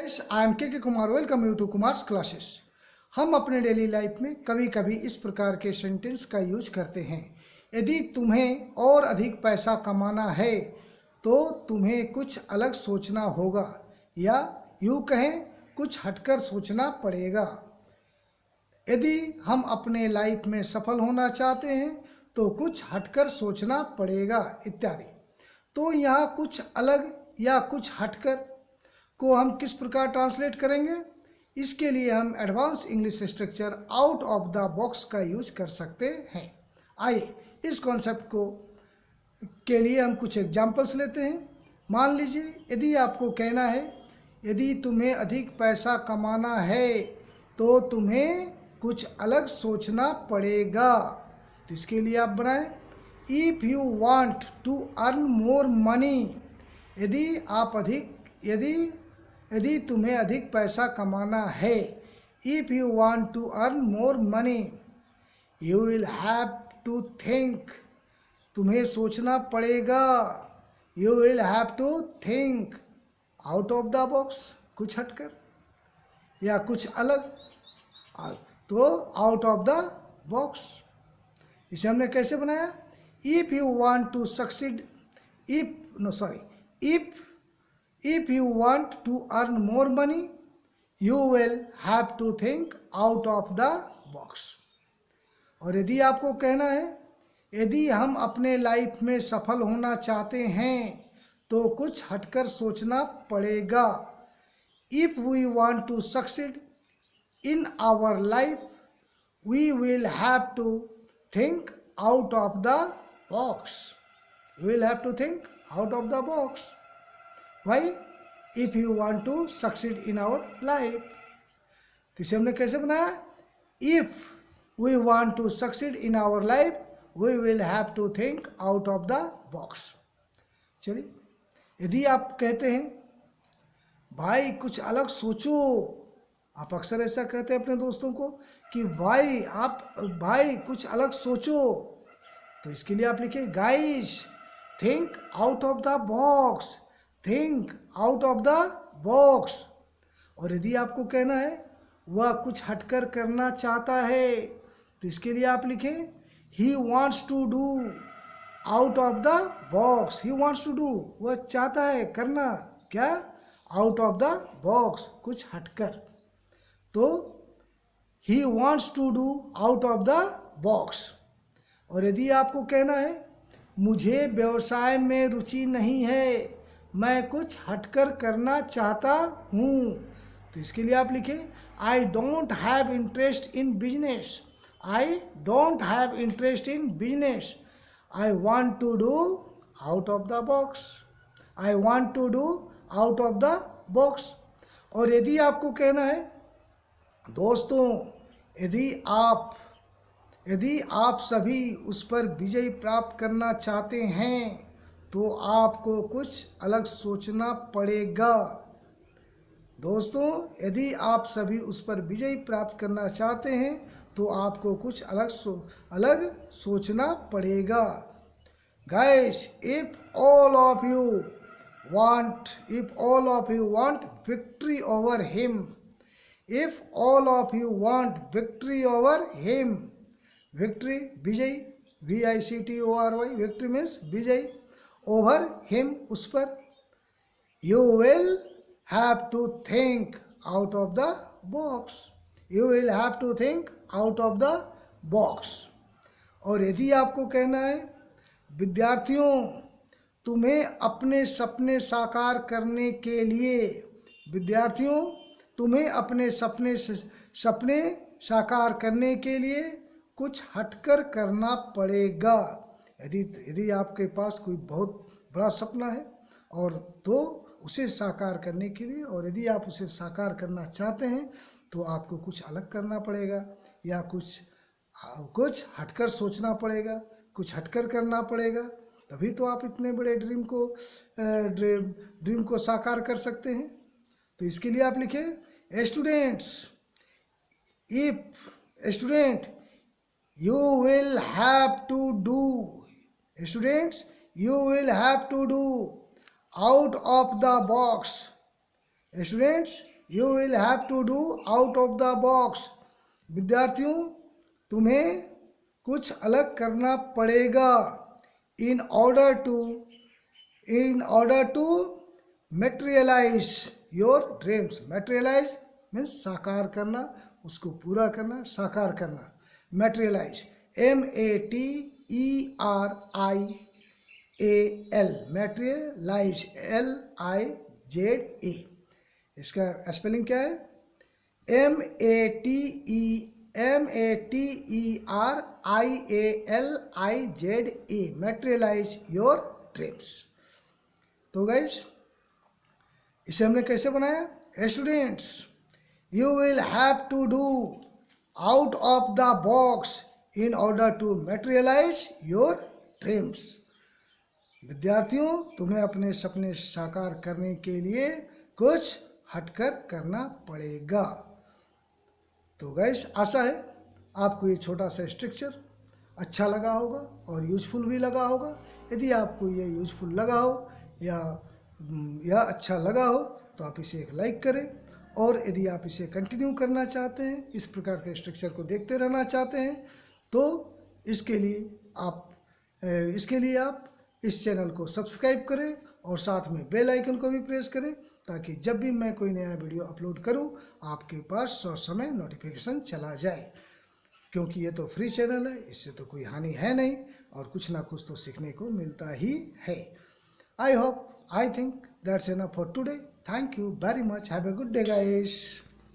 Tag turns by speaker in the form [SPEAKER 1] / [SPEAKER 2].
[SPEAKER 1] Friends, I am K Kumar. Welcome you to Kumar's classes. हम अपने daily life में कभी कभी इस प्रकार के सेंटेंस का यूज करते हैं। यदि तुम्हें और अधिक पैसा कमाना है तो तुम्हें कुछ अलग सोचना होगा, या यूँ कहें कुछ हटकर सोचना पड़ेगा। यदि हम अपने लाइफ में सफल होना चाहते हैं तो कुछ हटकर सोचना पड़ेगा इत्यादि। तो यहाँ कुछ अलग या कुछ हटकर को हम किस प्रकार ट्रांसलेट करेंगे, इसके लिए हम advance English structure out of the box का यूज कर सकते हैं। आइए इस कॉन्सेप्ट को के लिए हम कुछ एग्जांपल्स लेते हैं। मान लीजिए, यदि आपको कहना है यदि तुम्हें अधिक पैसा कमाना है तो तुम्हें कुछ अलग सोचना पड़ेगा। तो इसके लिए आप बनाएं, if you want to earn more money. यदि तुम्हें अधिक पैसा कमाना है, if you want to earn more money, you will have to think. तुम्हें सोचना पड़ेगा, you will have to think out of the box, कुछ हटकर या कुछ अलग। तो आउट ऑफ द बॉक्स इसे हमने कैसे बनाया, if you want to succeed, if you want to earn more money, you will have to think out of the box। और यदि आपको कहना है यदि हम अपने लाइफ में सफल होना चाहते हैं तो कुछ हटकर सोचना पड़ेगा। If we want to succeed in our life, we will have to think out of the box। We will have to think out of the box। Why? If you want to succeed in our life। तो इसे हमने कैसे बनाया, If we want to succeed in our life, we will have to think out of the box। चलिए, यदि आप कहते हैं भाई कुछ अलग सोचो, आप अक्सर ऐसा कहते हैं अपने दोस्तों को कि भाई कुछ अलग सोचो, तो इसके लिए आप लिखिए guys think out of the box, think out of the box. और यदि आपको कहना है वह कुछ हटकर करना चाहता है, तो इसके लिए आप लिखें he wants to do out of the box. He wants to do, वह चाहता है करना क्या, आउट ऑफ द बॉक्स, कुछ हटकर। तो he wants to do out of the box. और यदि आपको कहना है मुझे व्यवसाय में रुचि नहीं है, मैं कुछ हटकर करना चाहता हूँ, तो इसके लिए आप लिखें I don't have interest in business. I don't have interest in business, I want to do out of the box. I want to do out of the box. और यदि आपको कहना है दोस्तों यदि आप सभी उस पर विजय प्राप्त करना चाहते हैं तो आपको कुछ अलग सोचना पड़ेगा। दोस्तों, यदि आप सभी उस पर विजय प्राप्त करना चाहते हैं तो आपको कुछ अलग सोचना पड़ेगा। Guys, if all of you want victory over him, if all of you want victory over him, victory विजय, VICTORY, विक्ट्री मीन्स विजय, ओवर हिम उस पर, you will have to think out of the box. You will have to think out of the box. और यदि आपको कहना है विद्यार्थियों तुम्हें अपने सपने साकार करने के लिए, विद्यार्थियों तुम्हें अपने सपने साकार करने के लिए कुछ हटकर करना पड़ेगा। यदि आपके पास कोई बहुत बड़ा सपना है और तो उसे साकार करने के लिए, और यदि आप उसे साकार करना चाहते हैं तो आपको कुछ अलग करना पड़ेगा या कुछ हटकर सोचना पड़ेगा, कुछ हटकर करना पड़ेगा, तभी तो आप इतने बड़े ड्रीम को साकार कर सकते हैं। तो इसके लिए आप लिखें student you will have to do, students you will have to do out of the box। students you will have to do out of the box. विद्यार्थियों, तुम्हें कुछ अलग करना पड़ेगा। In order to materialize your dreams. Materialize means साकार करना, उसको पूरा करना, साकार करना। Materialize, METERIAL, materialize, LIZA। इसका स्पेलिंग क्या है? METERIALIZA, materialize your dreams. तो गाइस, इसे हमने कैसे बनाया? Students, you will have to do out of the box in order to materialize your dreams. विद्यार्थियों, तुम्हें अपने सपने साकार करने के लिए कुछ हटकर करना पड़ेगा। तो गाइस, आशा है आपको ये छोटा सा स्ट्रक्चर अच्छा लगा होगा और यूजफुल भी लगा होगा। यदि आपको ये यूजफुल लगा हो या अच्छा लगा हो तो आप इसे एक लाइक करें, और यदि आप इसे कंटिन्यू करना चाहते हैं, इस प्रकार के स्ट्रक्चर को देखते रहना चाहते हैं, तो इसके लिए आप इस चैनल को सब्सक्राइब करें और साथ में बेल आइकन को भी प्रेस करें, ताकि जब भी मैं कोई नया वीडियो अपलोड करूं आपके पास समय नोटिफिकेशन चला जाए। क्योंकि ये तो फ्री चैनल है, इससे तो कोई हानि है नहीं और कुछ ना कुछ तो सीखने को मिलता ही है। I think that's enough for today. Thank you very much. Have a good day, guys.